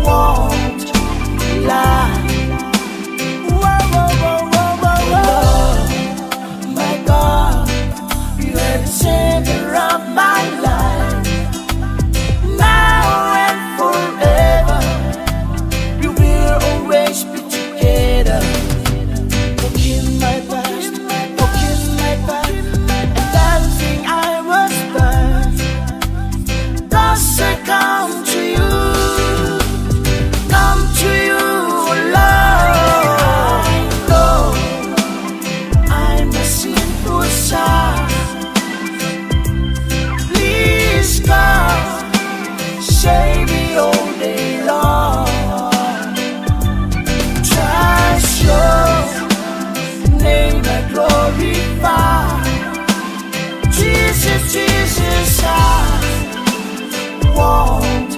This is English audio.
won't lie. Whoa, whoa, whoa, whoa, whoa, whoa. My God, you are the savior of my life. Now and forever, we will always be together. Forgive my past, forgive my past, and everything I was done. Thus I come to you, Lord. Lord, I'm a sinful child. Please God, save me all day long. Trust your name I glorify. Jesus, Jesus, I won't